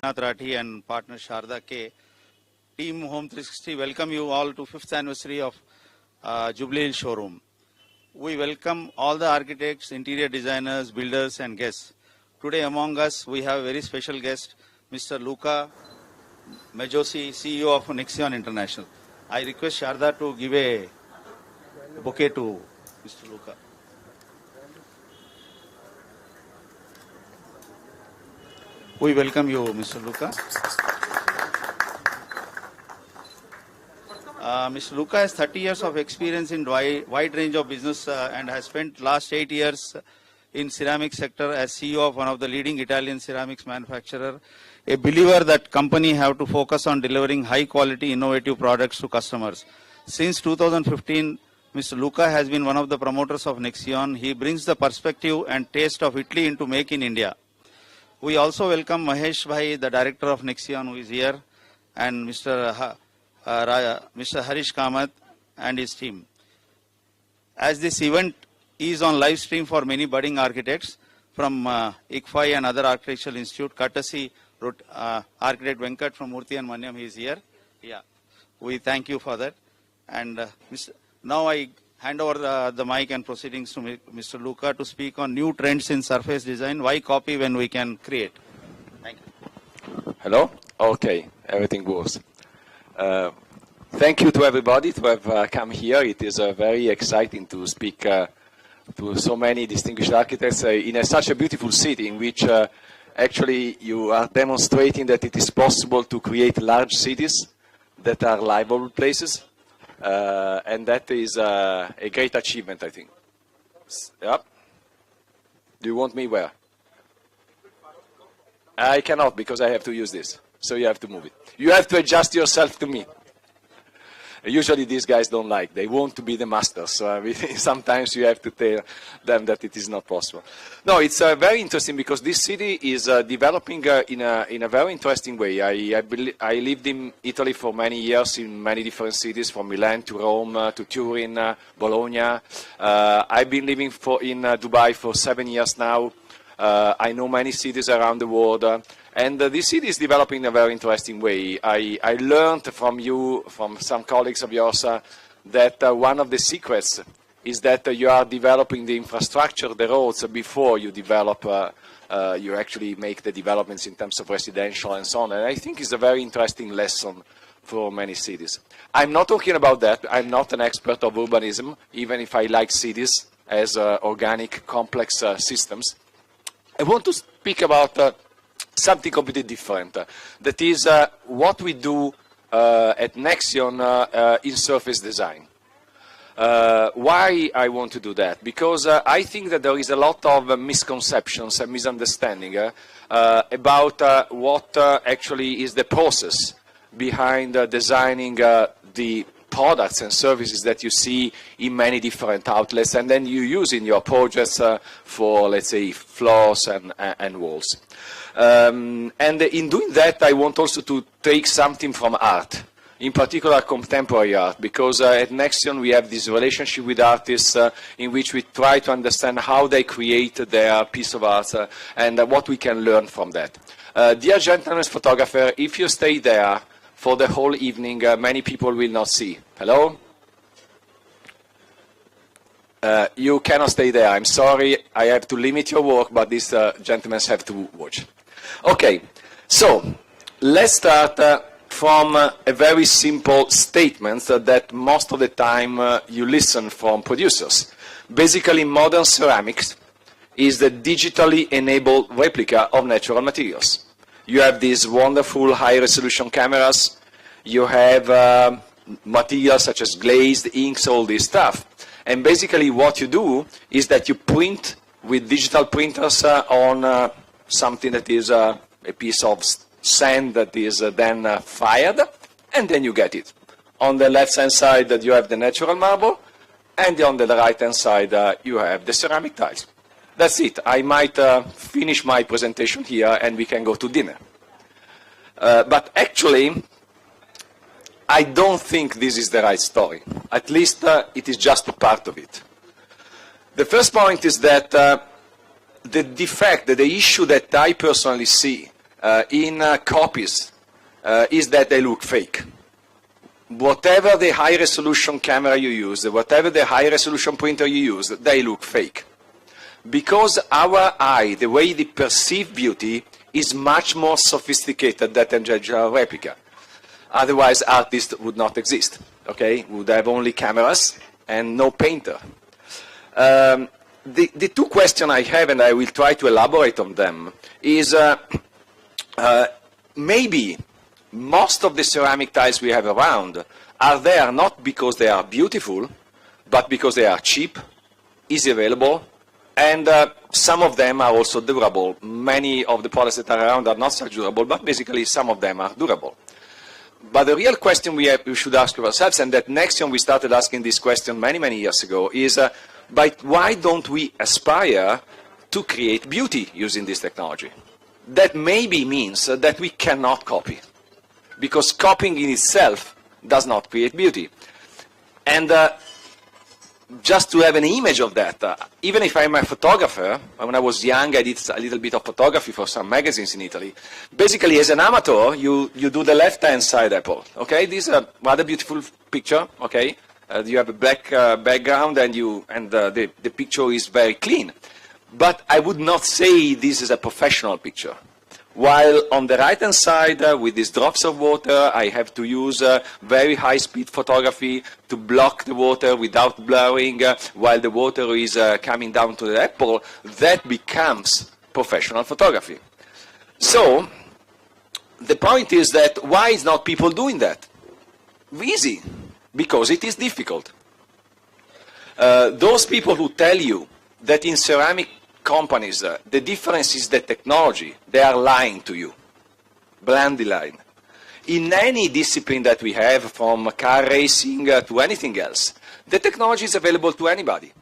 Rathi and partner Sharda K. Team Home 360 welcome you all to 5th anniversary of Jubilee showroom. We welcome all the architects, interior designers, builders and guests. Today among us we have a very special guest, Mr. Luca Majocchi, CEO of Nexion International. I request Sharda to give a bouquet to Mr. Luca. We welcome you, Mr. Luca. Mr. Luca has 30 years of experience in wide range of business and has spent last 8 years in ceramic sector as CEO of one of the leading Italian ceramics manufacturer. A believer that company have to focus on delivering high quality innovative products to customers. Since 2015, Mr. Luca has been one of the promoters of Nexion. He brings the perspective and taste of Italy into Make in India. We also welcome Mahesh Bhai, the director of Nexion, who is here, and Mr. Harish Kamath and his team. As this event is on live stream for many budding architects from ICFI and other architectural institute, courtesy architect Venkat from Murthy and Manyam, he is here. Yeah, we thank you for that. And now I hand over the mic and proceedings to Mr. Luca to speak on new trends in surface design. Why copy when we can create? Thank you. Hello? Okay, everything goes. Thank you to everybody to have come here. It is very exciting to speak to so many distinguished architects in such a beautiful city in which actually you are demonstrating that it is possible to create large cities that are livable places. And that is a great achievement, I think. Yep. Do you want me where? I cannot because I have to use this. So you have to move it. You have to adjust yourself to me. Usually these guys don't like. They want to be the masters. So sometimes you have to tell them that it is not possible. No, it's very interesting because this city is developing in a very interesting way. I lived in Italy for many years in many different cities, from Milan to Rome to Turin, Bologna. I've been living in Dubai for 7 years now. I know many cities around the world. And this city is developing in a very interesting way. I learned from you, from some colleagues of yours, that one of the secrets is that you are developing the infrastructure, the roads, before you develop, you actually make the developments in terms of residential and so on. And I think it's a very interesting lesson for many cities. I'm not talking about that. I'm not an expert of urbanism, even if I like cities as organic, complex systems. I want to speak about something completely different. That is what we do at Nexion in surface design. Why I want to do that? Because I think that there is a lot of misconceptions and misunderstanding about what actually is the process behind designing the products and services that you see in many different outlets and then you use in your projects for, let's say, floors and walls. And in doing that, I want also to take something from art, in particular contemporary art, because at Nexion we have this relationship with artists in which we try to understand how they create their piece of art and what we can learn from that. Dear gentlemen photographer, if you stay there for the whole evening, many people will not see. Hello? You cannot stay there. I'm sorry. I have to limit your work, but these gentlemen have to watch. Okay, so let's start from a very simple statement that most of the time you listen from producers. Basically, modern ceramics is the digitally enabled replica of natural materials. You have these wonderful high-resolution cameras. You have materials such as glazed inks, all this stuff. And basically what you do is that you print with digital printers on something that is a piece of sand that is then fired, and then you get it. On the left-hand side you have the natural marble, and on the right-hand side you have the ceramic tiles. That's it. I might finish my presentation here and we can go to dinner. But actually, I don't think this is the right story. At least it is just a part of it. The first point is that the defect, the issue that I personally see in copies is that they look fake. Whatever the high-resolution camera you use, whatever the high-resolution printer you use, they look fake. Because our eye, the way they perceive beauty, is much more sophisticated than a digital replica. Otherwise, artists would not exist, okay? We would have only cameras and no painter. The two questions I have, and I will try to elaborate on them, is maybe most of the ceramic tiles we have around are there not because they are beautiful, but because they are cheap, easy available, and some of them are also durable. Many of the products that are around are not so durable, but basically some of them are durable. But the real question we should ask ourselves, and that Nexion we started asking this question many, many years ago, is why don't we aspire to create beauty using this technology? That maybe means that we cannot copy, because copying in itself does not create beauty. And just to have an image of that, even if I'm a photographer, when I was young I did a little bit of photography for some magazines in Italy. Basically, as an amateur, you do the left-hand side apple, okay? This is a rather beautiful picture, okay? You have a black background and the picture is very clean. But I would not say this is a professional picture. While on the right-hand side, with these drops of water, I have to use very high-speed photography to block the water without blurring, while the water is coming down to the apple. That becomes professional photography. So, the point is that why is not people doing that? Easy, because it is difficult. Those people who tell you that in ceramic companies, the difference is the technology, they are lying to you, bluntly lying. In any discipline that we have, from car racing to anything else, the technology is available to anybody.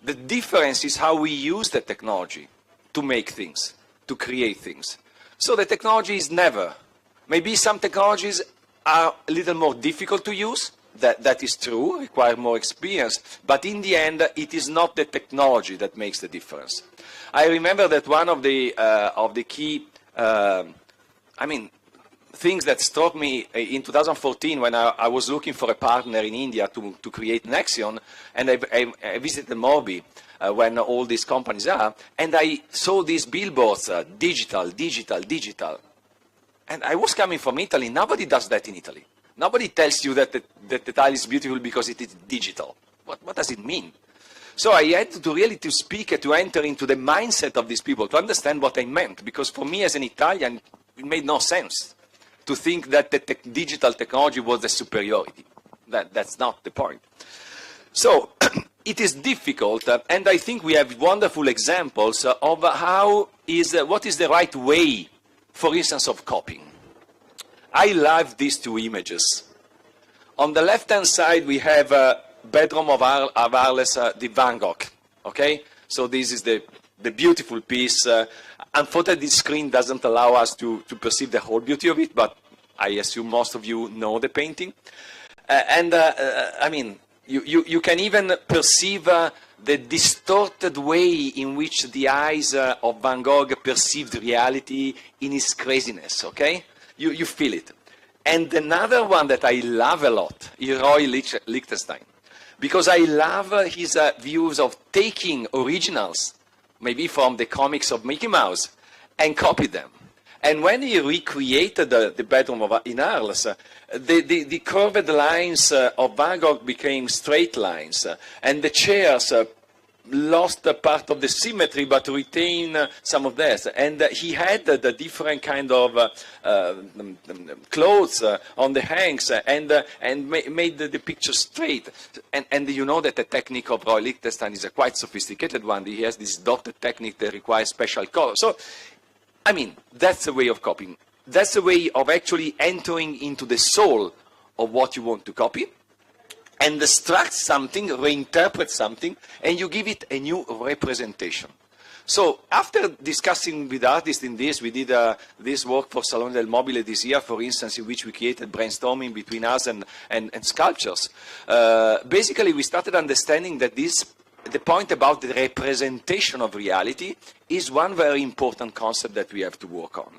The difference is how we use the technology to make things, to create things. So the technology is never. Maybe some technologies are a little more difficult to use. That is true, require more experience, but in the end, it is not the technology that makes the difference. I remember that one of the key, things that struck me in 2014 when I was looking for a partner in India to create Nexion, and I visited Morbi when all these companies are, and I saw these billboards, digital, digital, digital. And I was coming from Italy. Nobody does that in Italy. Nobody tells you that the tile is beautiful because it is digital. What does it mean? So I had to really speak, to enter into the mindset of these people, to understand what I meant. Because for me as an Italian, it made no sense to think that the digital technology was the superiority. That's not the point. So it is difficult, and I think we have wonderful examples of what is the right way, for instance, of copying. I love these two images. On the left-hand side, we have a bedroom of Arles, the Van Gogh. Okay, so this is the beautiful piece. Unfortunately, this screen doesn't allow us to perceive the whole beauty of it, but I assume most of you know the painting. You can even perceive the distorted way in which the eyes of Van Gogh perceived reality in his craziness. Okay. You feel it. And another one that I love a lot is Roy Lichtenstein, because I love his views of taking originals, maybe from the comics of Mickey Mouse, and copy them. And when he recreated the bedroom in Arles, the curved lines of Van Gogh became straight lines, and the chairs lost a part of the symmetry but retained some of this. And he had the different kind of clothes on the hangs and made the picture straight. And you know that the technique of Roy Lichtenstein is a quite sophisticated one. He has this dotted technique that requires special color. So, I mean, that's a way of copying. That's a way of actually entering into the soul of what you want to copy, and extract something, reinterpret something, and you give it a new representation. So after discussing with artists in this, we did this work for Salone del Mobile this year, for instance, in which we created brainstorming between us and sculptures. Basically, we started understanding that the point about the representation of reality is one very important concept that we have to work on.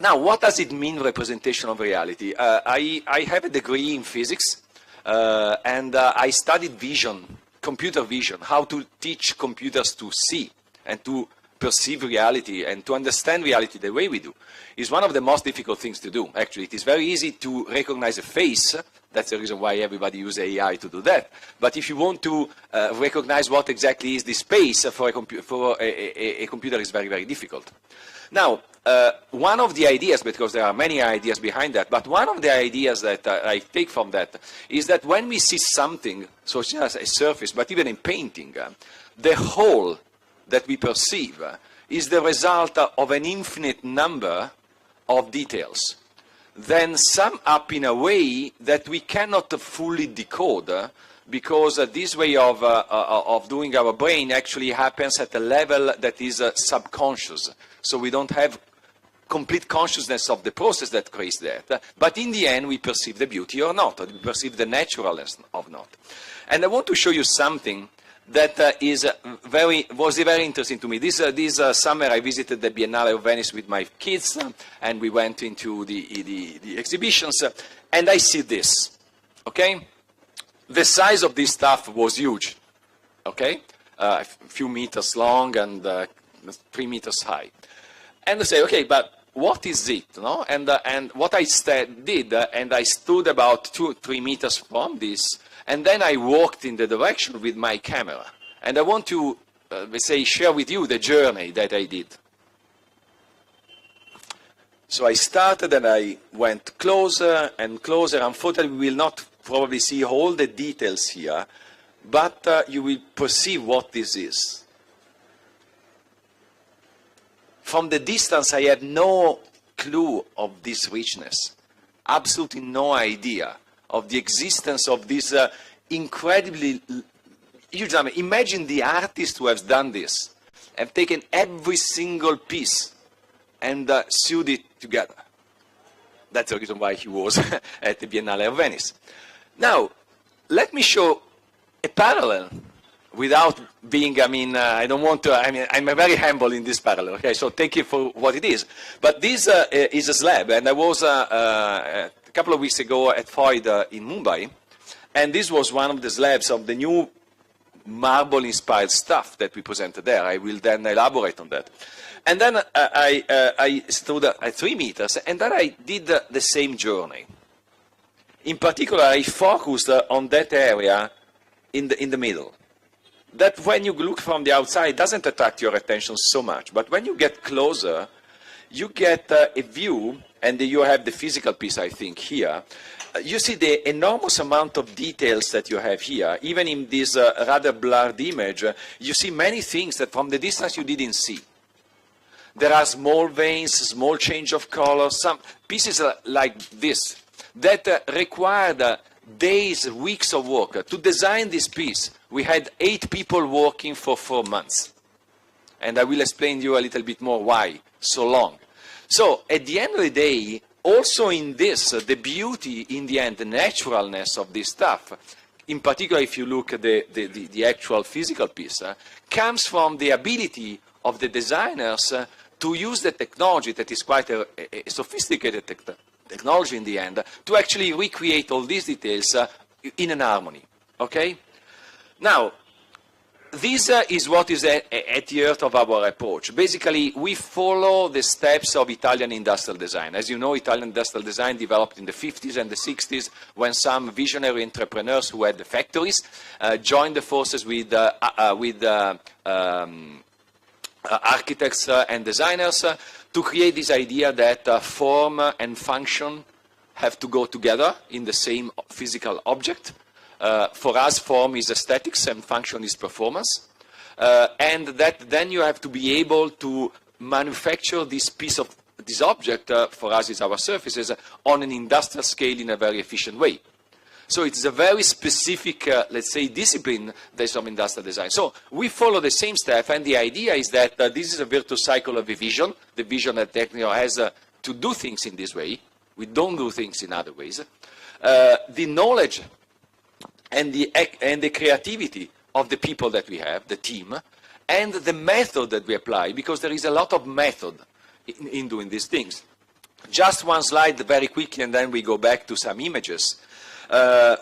Now, what does it mean, representation of reality? I have a degree in physics, and I studied vision, computer vision, how to teach computers to see and to perceive reality and to understand reality the way we do. Is one of the most difficult things to do, actually. It is very easy to recognize a face. That's the reason why everybody uses AI to do that. But if you want to recognize what exactly is the space for a computer is very, very difficult. Now, one of the ideas, because there are many ideas behind that, but one of the ideas that I take from that is that when we see something, such as a surface, but even in painting, the whole that we perceive is the result of an infinite number of details, then sum up in a way that we cannot fully decode, because this way of doing our brain actually happens at a level that is subconscious. So we don't have complete consciousness of the process that creates that. But in the end, we perceive the beauty or not, or we perceive the naturalness of not. And I want to show you something that was very interesting to me. This summer I visited the Biennale of Venice with my kids, and we went into the exhibitions, and I see this, okay? The size of this stuff was huge, okay? A few meters long and 3 meters high. And I say, okay, but what is it, no? And what I did, and I stood about 2-3 meters from this, and then I walked in the direction with my camera. And I want to, let's say, share with you the journey that I did. So I started and I went closer and closer. Unfortunately, we will not probably see all the details here, but you will perceive what this is. From the distance, I had no clue of this richness, absolutely no idea of the existence of this incredibly huge number. Imagine the artist who has done this, have taken every single piece and sewed it together. That's the reason why he was at the Biennale of Venice. Now, let me show a parallel without being, I don't want to, I'm very humble in this parallel, okay, so take it for what it is. But this is a slab, and I was a couple of weeks ago at Freud in Mumbai, and this was one of the slabs of the new marble-inspired stuff that we presented there. I will then elaborate on that. And then I stood at 3 meters, and then I did the same journey. In particular, I focused on that area in the middle. That when you look from the outside doesn't attract your attention so much, but when you get closer, you get a view, and you have the physical piece, I think, here. You see the enormous amount of details that you have here. Even in this rather blurred image, you see many things that from the distance you didn't see. There are small veins, small change of color, some pieces like this that required days, weeks of work. To design this piece, we had 8 people working for 4 months. And I will explain to you a little bit more why so long. So at the end of the day, also in this, the beauty in the end, the naturalness of this stuff, in particular if you look at the actual physical piece, comes from the ability of the designers to use the technology that is quite a sophisticated technology in the end, to actually recreate all these details in an harmony, okay? Now, this is what is at the heart of our approach. Basically, we follow the steps of Italian industrial design. As you know, Italian industrial design developed in the 50s and the 60s when some visionary entrepreneurs who had the factories joined the forces with architects and designers to create this idea that form and function have to go together in the same physical object. For us, form is aesthetics and function is performance. And that then you have to be able to manufacture this piece of this object, for us is our surfaces, on an industrial scale in a very efficient way. So it's a very specific, let's say, discipline that's from industrial design. So we follow the same step, and the idea is that this is a virtuous cycle of the vision that Technio has to do things in this way. We don't do things in other ways. The knowledge and the creativity of the people that we have, the team, and the method that we apply, because there is a lot of method in doing these things. Just one slide very quickly, and then we go back to some images.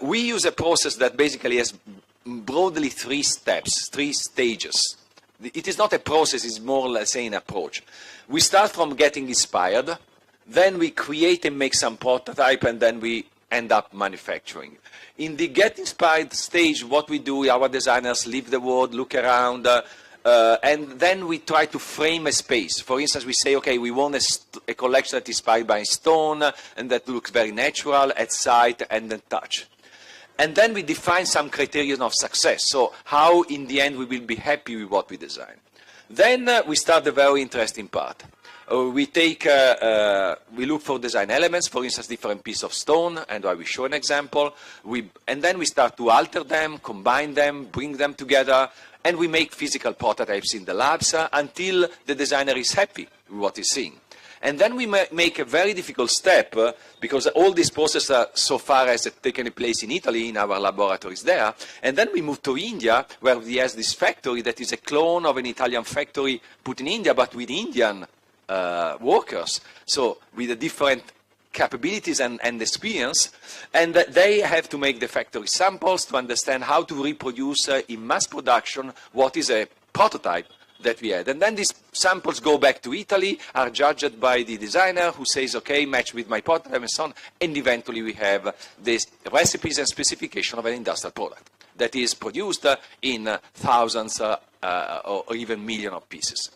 We use a process that basically has broadly 3 steps, 3 stages. It is not a process, it's more, let's say, an approach. We start from getting inspired, then we create and make some prototype, and then we end up manufacturing. In the get inspired stage, what we do, our designers leave the world, look around, and then we try to frame a space. For instance, we say, okay, we want a collection that is inspired by stone and that looks very natural at sight and at touch. And then we define some criteria of success. So how, in the end, we will be happy with what we design. Then we start the very interesting part. We look for design elements, for instance, different piece of stone, and I will show an example. And then we start to alter them, combine them, bring them together, and we make physical prototypes in the labs until the designer is happy with what he's seeing. And then we make a very difficult step, because all this process so far has taken place in Italy, in our laboratories there. And then we move to India, where we have this factory that is a clone of an Italian factory put in India, but with Indian workers, so with the different capabilities and experience, and they have to make the factory samples to understand how to reproduce in mass production what is a prototype that we had. And then these samples go back to Italy, are judged by the designer who says, okay, match with my prototype and so on, and eventually we have these recipes and specification of an industrial product that is produced in thousands or even millions of pieces.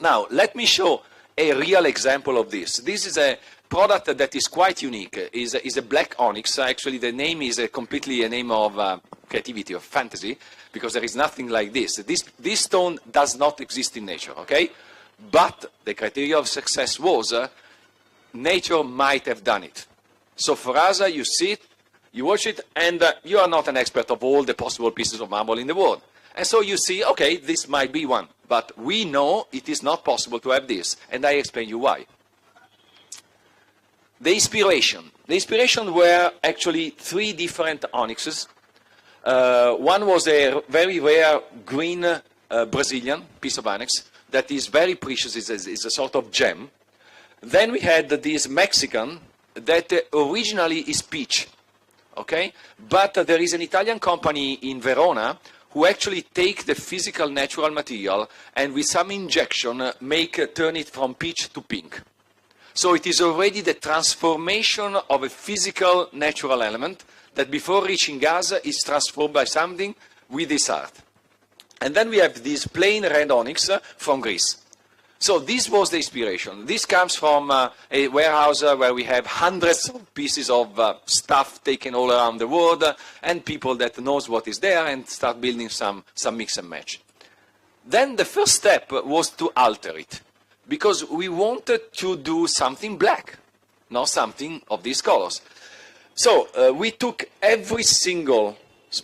Now, let me show a real example of this. This is a product that is quite unique. Is a black onyx. Actually, the name is completely a name of creativity, of fantasy, because there is nothing like this. This stone does not exist in nature, okay? But the criteria of success was nature might have done it. So for us, you see it, you watch it, and you are not an expert of all the possible pieces of marble in the world. And so you see, okay, this might be one. But we know it is not possible to have this, and I explain you why. The inspiration were actually 3 different onyxes. One was a very rare green Brazilian piece of onyx that is very precious, is a sort of gem. Then we had this Mexican that originally is peach, okay? But there is an Italian company in Verona who actually take the physical natural material and with some injection turn it from peach to pink. So it is already the transformation of a physical natural element that before reaching us is transformed by something with this art. And then we have this plain red onyx from Greece. So this was the inspiration. This comes from a warehouse where we have hundreds of pieces of stuff taken all around the world and people that knows what is there and start building some mix and match. Then the first step was to alter it, because we wanted to do something black, not something of these colors. So we took every single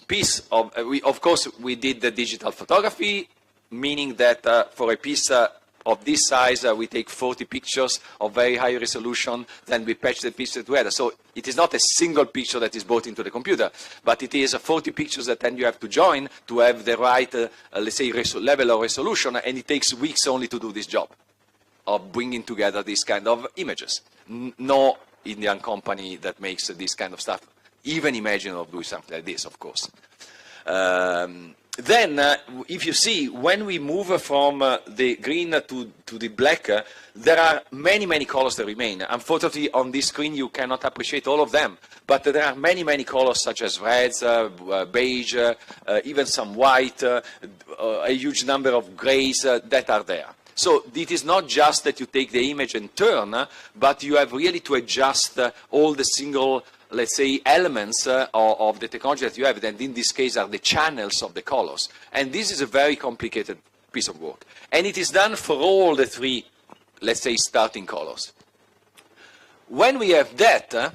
piece of, of course we did the digital photography, meaning that for a piece of this size, we take 40 pictures of very high resolution, then we patch the pictures together. So it is not a single picture that is brought into the computer, but it is 40 pictures that then you have to join to have the right, let's say, level of resolution, and it takes weeks only to do this job of bringing together these kind of images. No Indian company that makes this kind of stuff even imagine of doing something like this, of course. Then, if you see, when we move from the green to the black, there are many, many colors that remain. Unfortunately, on this screen, you cannot appreciate all of them. But there are many, many colors, such as reds, beige, even some white, a huge number of grays that are there. So it is not just that you take the image and turn, but you have really to adjust all the single, let's say, elements of the technology that you have, and in this case are the channels of the colors. And this is a very complicated piece of work. And it is done for all the 3, let's say, starting colors. When we have that,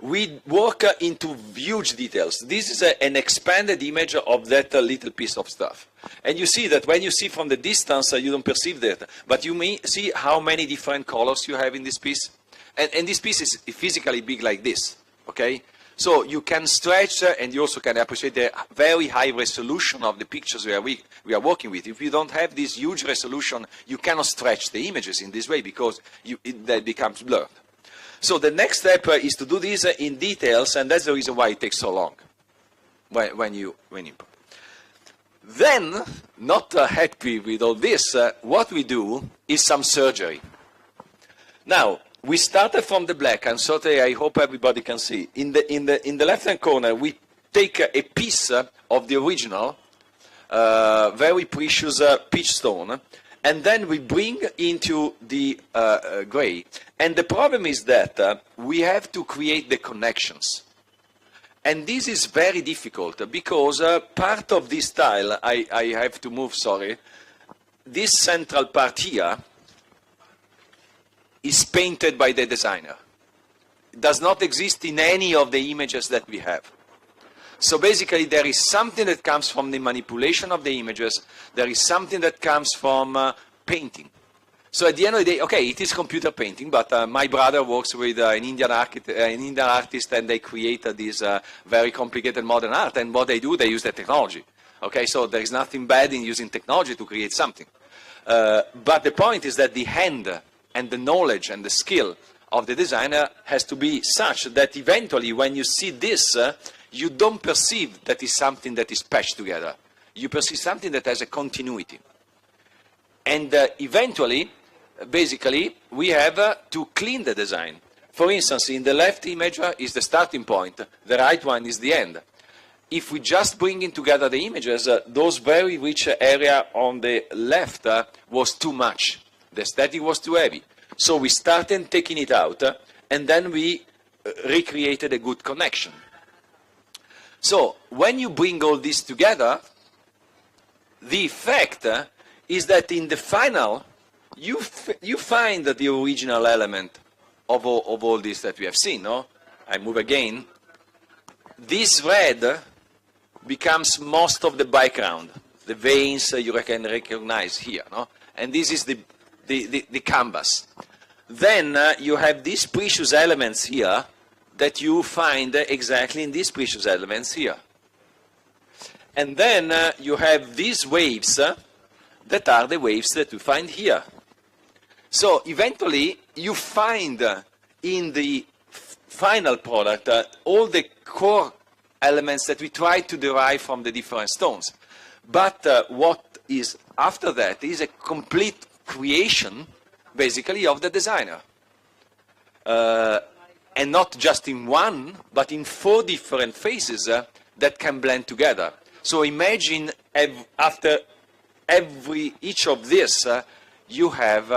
we work into huge details. This is an expanded image of that little piece of stuff. And you see that when you see from the distance, you don't perceive that. But you may see how many different colors you have in this piece. And this piece is physically big like this, okay? So you can stretch, and you also can appreciate the very high resolution of the pictures we are working with. If you don't have this huge resolution, you cannot stretch the images in this way because that becomes blurred. So the next step is to do this in details, and that's the reason why it takes so long when you import. Then, not happy with all this, what we do is some surgery. Now, we started from the black, and certainly I hope everybody can see. In the left-hand corner, we take a piece of the original, very precious peach stone, and then we bring into the gray. And the problem is that we have to create the connections. And this is very difficult because part of this tile, I have to move, sorry, this central part here is painted by the designer. It does not exist in any of the images that we have. So basically there is something that comes from the manipulation of the images, there is something that comes from painting. So at the end of the day, okay, it is computer painting, but my brother works with an Indian artist, and they created this very complicated modern art. And what they do, they use the technology. Okay, so there is nothing bad in using technology to create something. But the point is that the hand and the knowledge and the skill of the designer has to be such that eventually when you see this, you don't perceive that is something that is patched together. You perceive something that has a continuity. And eventually, basically, we have to clean the design. For instance, in the left image is the starting point, the right one is the end. If we just bring in together the images, those very rich area on the left was too much. The aesthetic was too heavy. So we started taking it out, and then we recreated a good connection. So when you bring all this together, the effect is that in the final, you find the original element of all this that we have seen, no? I move again. This red becomes most of the background, the veins you can recognize here, no? And this is the canvas. Then you have these precious elements here that you find exactly in these precious elements here. And then you have these waves that are the waves that you find here. So eventually you find in the final product all the core elements that we try to derive from the different stones. But what is after that is a complete creation, basically, of the designer. And not just in one, but in 4 different phases that can blend together. So imagine after each of this, you have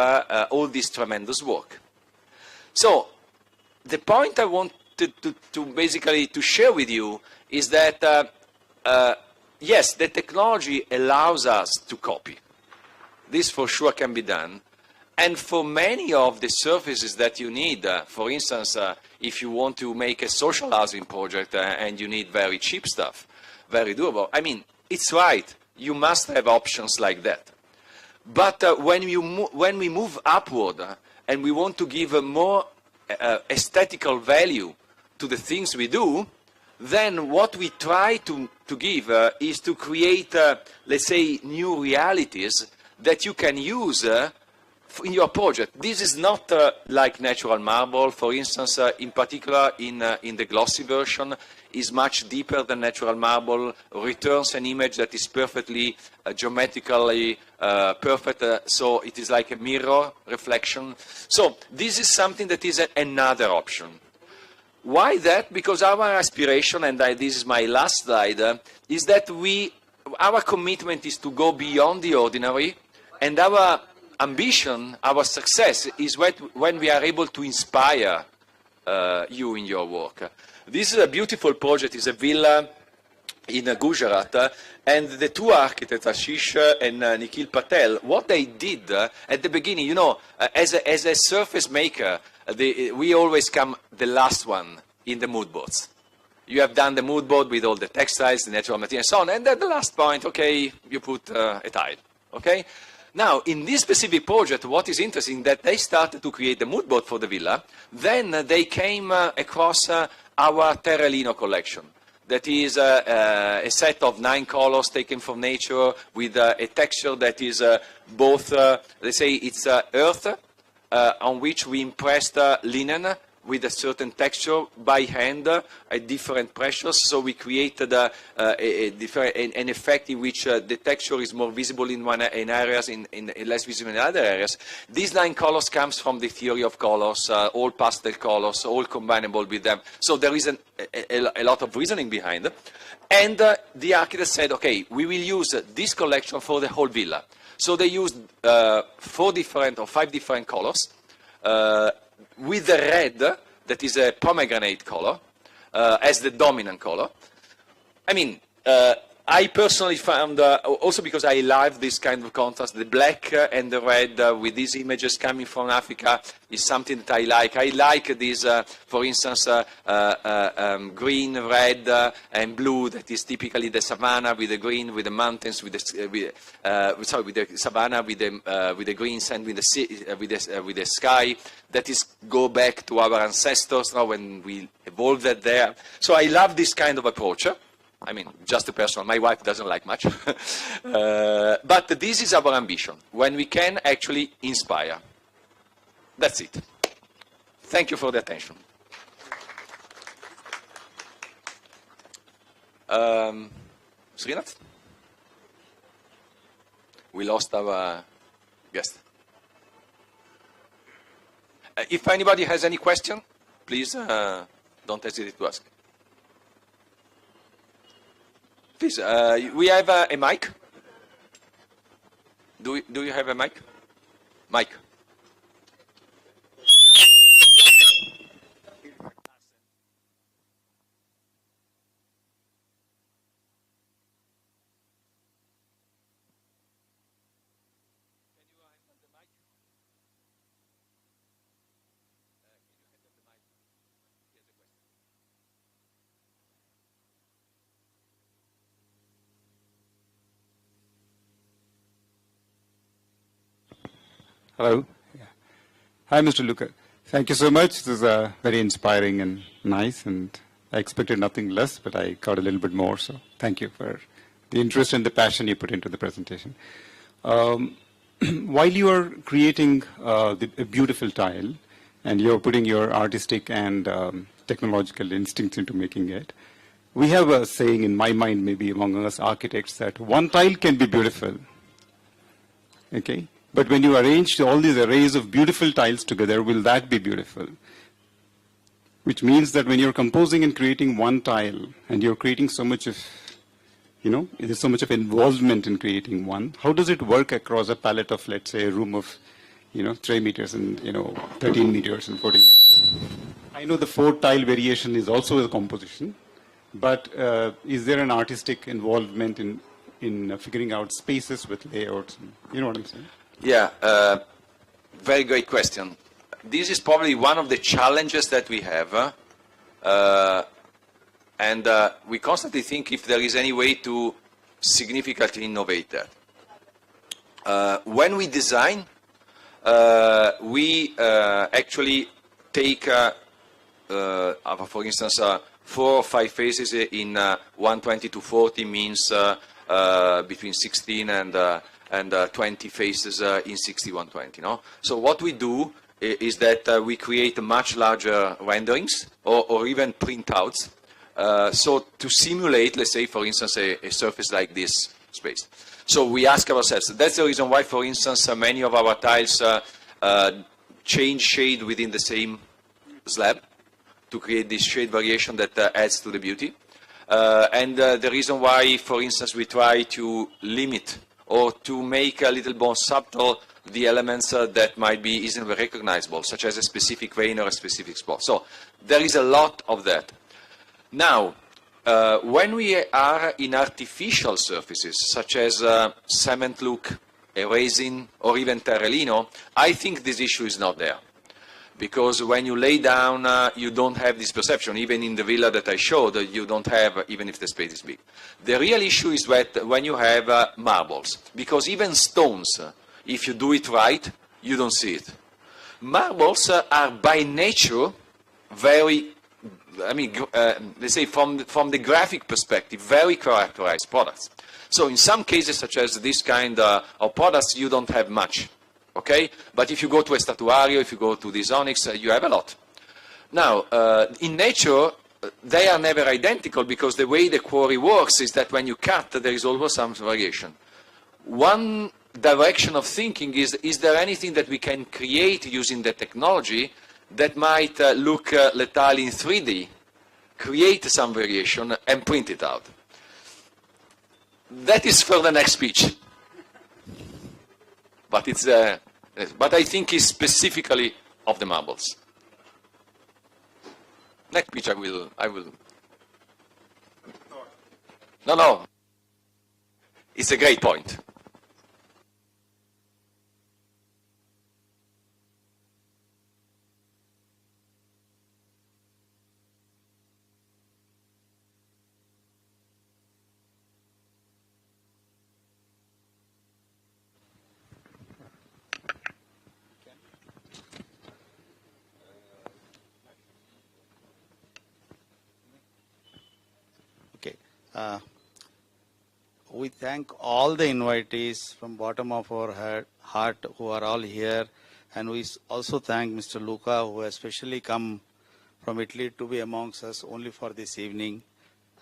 all this tremendous work. So the point I wanted to basically to share with you is that yes, the technology allows us to copy. This for sure can be done. And for many of the surfaces that you need, for instance, if you want to make a social housing project and you need very cheap stuff, very doable, I mean, it's right. You must have options like that. But when we move upward and we want to give a more aesthetical value to the things we do, then what we try to give is to create, let's say, new realities that you can use in your project. This is not like natural marble, for instance, in particular in the glossy version, is much deeper than natural marble, returns an image that is perfectly geometrically perfect, so it is like a mirror reflection. So this is something that is another option. Why that? Because our aspiration, and this is my last slide, is that our commitment is to go beyond the ordinary, and our ambition, our success, is when we are able to inspire you in your work. This is a beautiful project. It's a villa in Gujarat, and the 2 architects, Ashish and Nikhil Patel, what they did at the beginning, you know, as a surface maker, we always come the last one in the mood boards. You have done the mood board with all the textiles, the natural material, and so on, and at the last point, okay, you put a tile, okay? Now, in this specific project, what is interesting that they started to create the mood board for the villa. Then they came across our Terralino collection. That is a set of 9 colors taken from nature with a texture that is both, let's say, it's earth, on which we impressed linen with a certain texture by hand at different pressures. So we created an effect in which the texture is more visible in areas, in less visible in other areas. These 9 colors comes from the theory of colors, all pastel colors, all combinable with them. So there is a lot of reasoning behind. And the architect said, okay, we will use this collection for the whole villa. So they used 4 different or 5 different colors, with the red, that is a pomegranate color, as the dominant color. I mean, I personally found, also because I love this kind of contrast, the black and the red with these images coming from Africa is something that I like. I like this, for instance, green, red, and blue, that is typically the savanna with the green, with the mountains, with the, with the savanna, with the green sand, with the sky. That is go back to our ancestors now when we evolved that there. So I love this kind of approach. I mean, just a personal, my wife doesn't like much. But this is our ambition, when we can actually inspire. That's it. Thank you for the attention. Srinath? We lost our guest. If anybody has any question, please don't hesitate to ask. Please, we have a mic. Do you have a mic? Mic. Hello. Yeah. Hi, Mr. Luca. Thank you so much. This is very inspiring and nice, and I expected nothing less, but I got a little bit more. So thank you for the interest and the passion you put into the presentation. While you are creating a beautiful tile, and you're putting your artistic and technological instincts into making it, we have a saying in my mind, maybe among us architects, that one tile can be beautiful. Okay? But when you arrange all these arrays of beautiful tiles together, will that be beautiful? Which means that when you're composing and creating one tile, and you're creating so much of, there's so much of involvement in creating one, how does it work across a palette of, let's say, a room of, 3 meters and, 13 meters and 14 meters? I know the 4 tile variation is also a composition, but is there an artistic involvement in figuring out spaces with layouts? You know what I'm saying? Yeah, very great question. This is probably one of the challenges that we have, and we constantly think if there is any way to significantly innovate that. When we design, we actually take, for instance, 4 or 5 phases in 120 to 40 means between 16 and 20 faces in 6120. So what we do is that we create much larger renderings or even printouts. So to simulate, let's say, for instance, a surface like this space. So we ask ourselves, that's the reason why, for instance, many of our tiles change shade within the same slab to create this shade variation that adds to the beauty. And the reason why, for instance, we try to limit or to make a little more subtle the elements that might be easily recognizable, such as a specific vein or a specific spot. So there is a lot of that. Now, when we are in artificial surfaces, such as cement look, a resin, or even Terralino, I think this issue is not there. Because when you lay down, you don't have this perception. Even in the villa that I showed, you don't have, even if the space is big. The real issue is that when you have marbles. Because even stones, if you do it right, you don't see it. Marbles are by nature very I mean, let's say from the graphic perspective, very characterized products. So in some cases, such as this kind of products, you don't have much, okay? But if you go to a statuario, if you go to these onyx, you have a lot. Now, in nature, they are never identical because the way the quarry works is that when you cut, there is always some variation. One direction of thinking is there anything that we can create using the technology that might look lethal in 3D, create some variation, and print it out? That is for the next speech. But it's, but I think it's specifically of the marbles. Next speech I will. No. It's a great point. Okay. We thank all the invitees from bottom of our heart who are all here, and we also thank Mr. Luca, who has specially come from Italy to be amongst us only for this evening.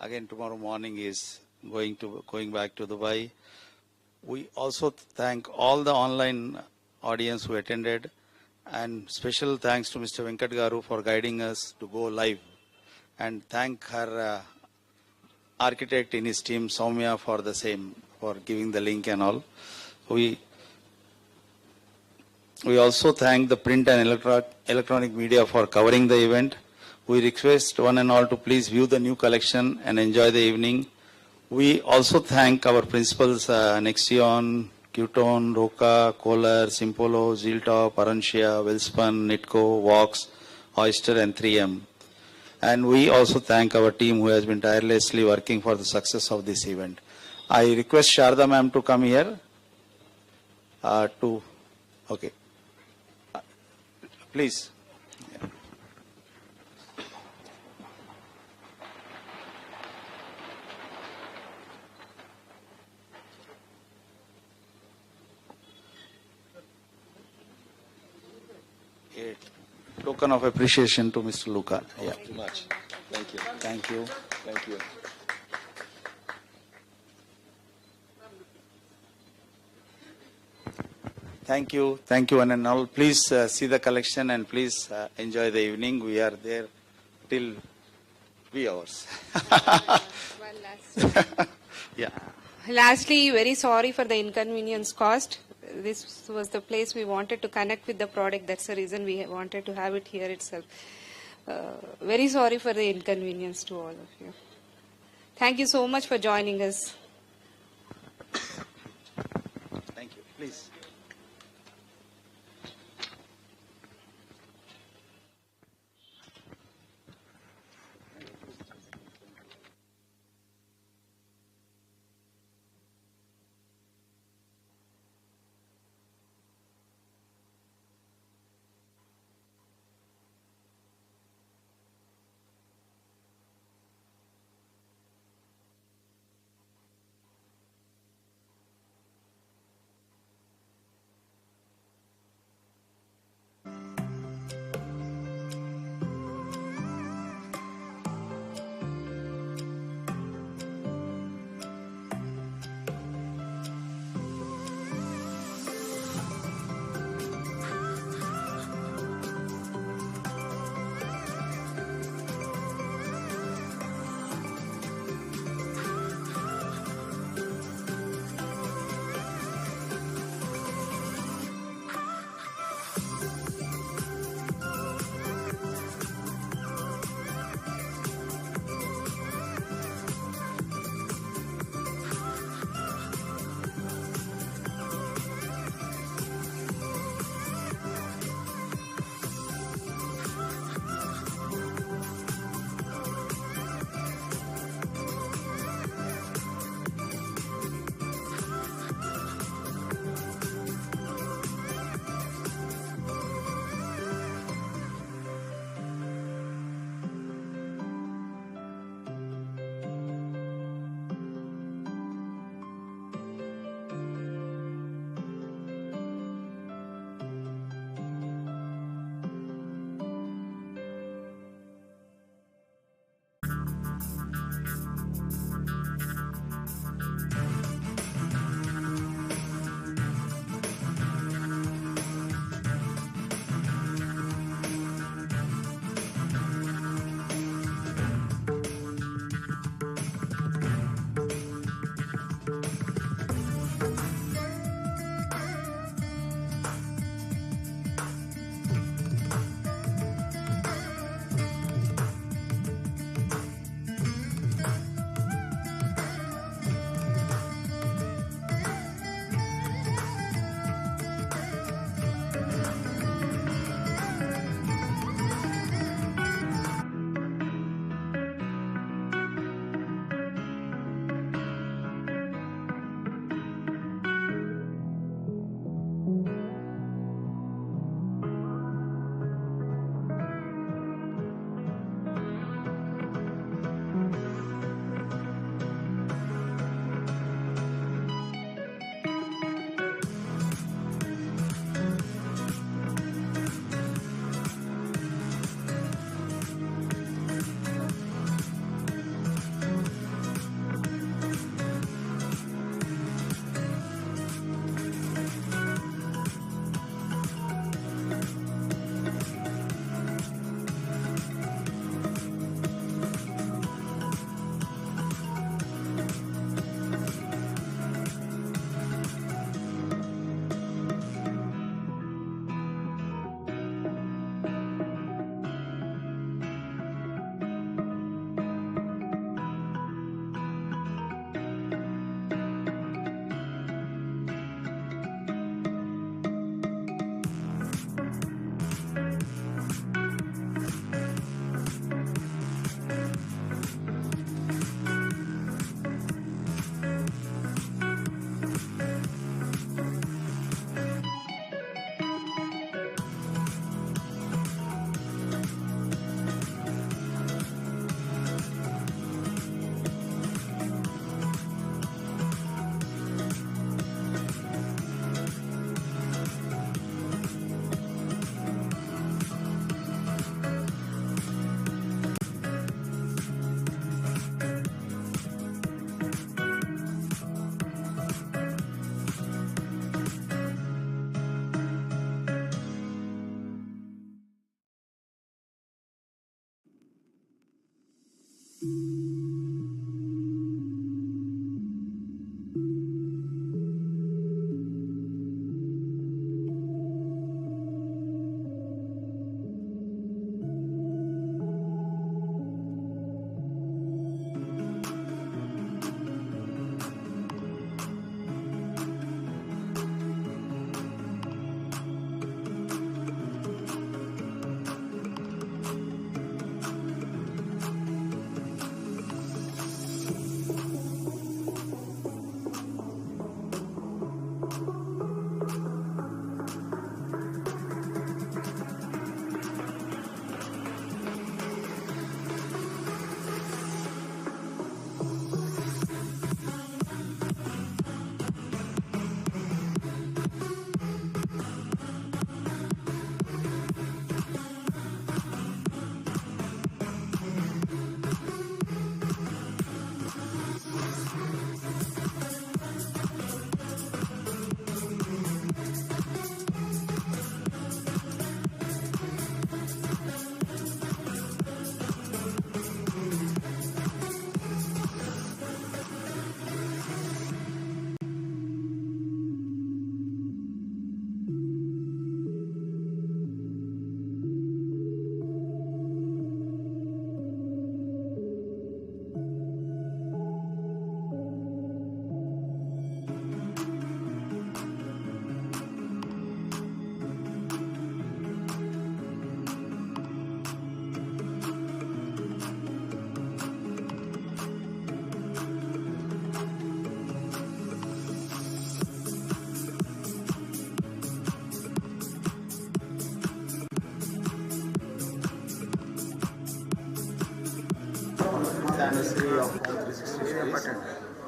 Again, tomorrow morning is going back to Dubai. We also thank all the online audience who attended, and special thanks to Mr. Venkat Garu for guiding us to go live, and thank her architect in his team, Soumya, for the same, for giving the link and all. We also thank the print and electronic media for covering the event. We request one and all to please view the new collection and enjoy the evening. We also thank our principals, Nexion, Qtone, Roca, Kohler, Simpolo, Ziltop, Arancia, Welspun, Nitco, Vox, Oyster, and 3M. And we also thank our team who has been tirelessly working for the success of this event. I request Sharda ma'am to come here. Okay. Please. A token of appreciation to Mr. Luca. Yeah. Too much. Thank you. Thank you. Thank you. Thank you. Thank you, one and all. Please see the collection and please enjoy the evening. We are there till 3 hours. Yeah. Lastly, very sorry for the inconvenience caused. This was the place we wanted to connect with the product. That's the reason we wanted to have it here itself. Very sorry for the inconvenience to all of you. Thank you so much for joining us. Thank you. Please.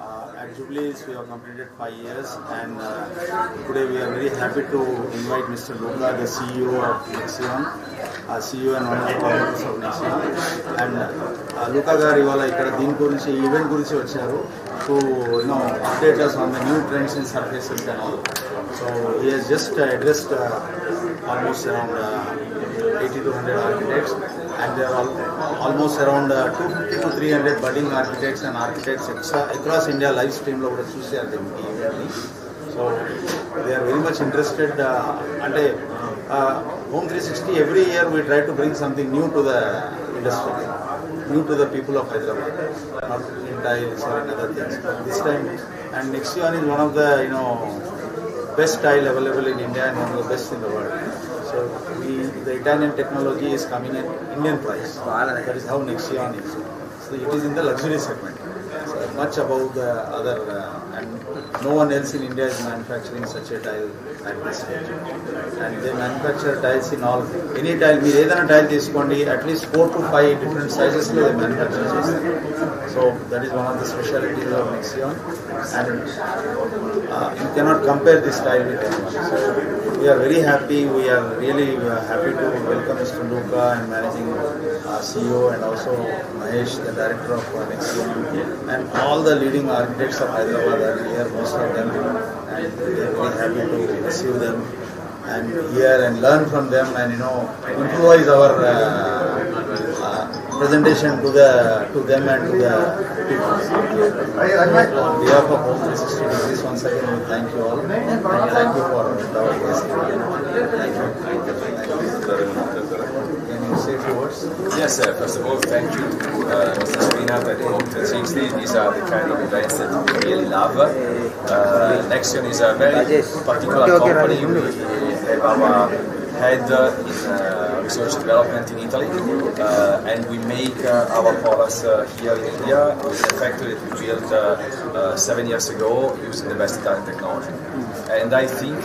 At Jubilee, we have completed 5 years, and today we are very happy to invite Mr. Luca, the CEO of Nexion, CEO and one of the founders of Nexion. And Luca garu ivala ikkada deen gurinchi event gurinchi vacharu to update us on the new trends in surfaces and all. So he has just addressed almost around 80 to 100 architects, and there are almost around 250 to 300 budding architects and architects across India live stream lo kuda chusaru demiki event. So they are very much interested. Home 360 every year we try to bring something new to the industry, new to the people of Hyderabad, not in tiles or in other things. But this time, and Nexion is one of the best tile available in India and one of the best in the world. So the Italian technology is coming at Indian price. That is how Nexion is. So it is in the luxury segment. So much above the other, and no one else in India is manufacturing such a tile at this stage. And they manufacture tiles in all, any tile, మీరు ఏదైనా tile తీసుకోండి, at least 4 to 5 different sizes లో they manufacture చేస్తారు. So that is one of the specialities of Nexion, and you cannot compare this tile with anyone. So we are very happy. We are really happy to welcome Mr. Luca and managing CEO, and also Mahesh, the director of Nexion, and all the leading architects of Hyderabad are here, most of them, and we are very happy to receive them and hear and learn from them, and improvise our presentation to them and to the people. On behalf of Home 360 Degrees, once again we thank you all, and thank you for our guest. Thank you. Can you say a few words? Yes, first of all, thank you to Mr. Srinath at Home 360. These are the kind of events that we really love. Nexion is a very particular company. We have our head in research development in Italy, and we make our products here in India in a factory that we built 7 years ago using the best Italian technology. And I think,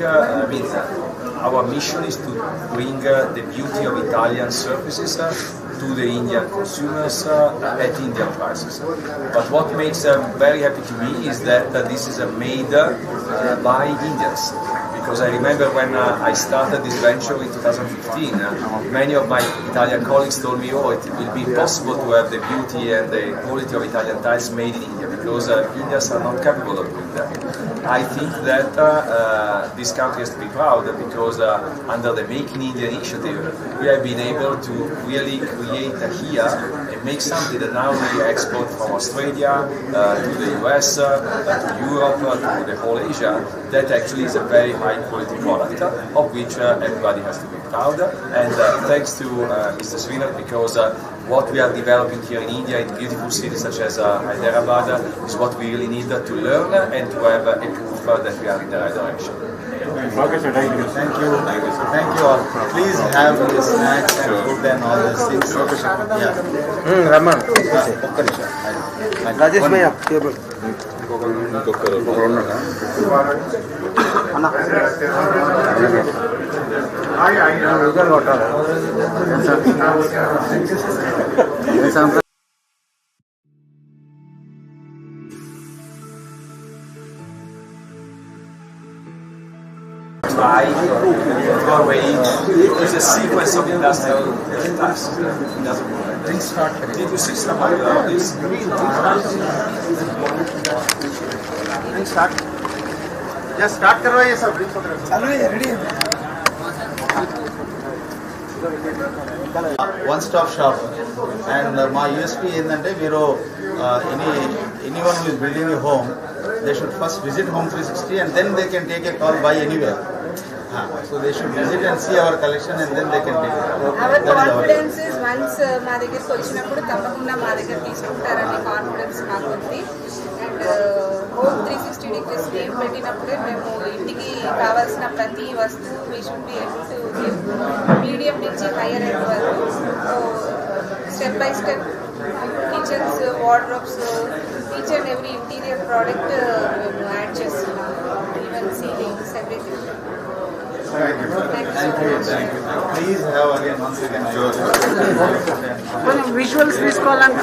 our mission is to bring the beauty of Italian surfaces to the Indian consumers at Indian prices. But what makes very happy to me is that this is made by Indians. Because I remember when I started this venture in 2015, many of my Italian colleagues told me, oh, it will be impossible to have the beauty and the quality of Italian tiles made in India, because Indians are not capable of doing that. I think that this country has to be proud, because under the Make in India initiative, we have been able to really create here and make something that now we export from Australia to the US, to Europe, to the whole Asia. That actually is a very high quality product, of which everybody has to be proud. And thanks to Mr. Srinath, because what we are developing here in India in beautiful cities such as Hyderabad is what we really need to learn and to have a proof that we are in the right direction. Thank you. Thank you all. Please have the snacks and food and all these things. Yeah. Raman. Rajesh Bhaiya, table. It's a sequence of industrial tasks. Did you see some of this? Just start करवाइए सब. Chalo ye ready. One stop shop, and my USP ఏంటంటే మీరు anyone who is building a home, they should first visit Home 360 and then they can take a call by anywhere. So they should visit and see our collection and then they can take it. Our confidence is once మా దగ్గరికి వచ్చినప్పుడు తప్పకుండా మా దగ్గర తీసుకుంటారనే confidence మాకు ఉంది. And home 360 degrees name పెట్టినప్పుడే మేము ఇంటికి కావాల్సిన ప్రతి వస్తువు we should be able to give, medium నుంచి హైయర్ ఎండ్ వరకు. So step by step kitchens, wardrobes, each and every interior product మేము యాడ్ చేస్తున్నాం, even ceilings, everything. Thank you. Please have again once again. Visuals తీసుకోవాలంటే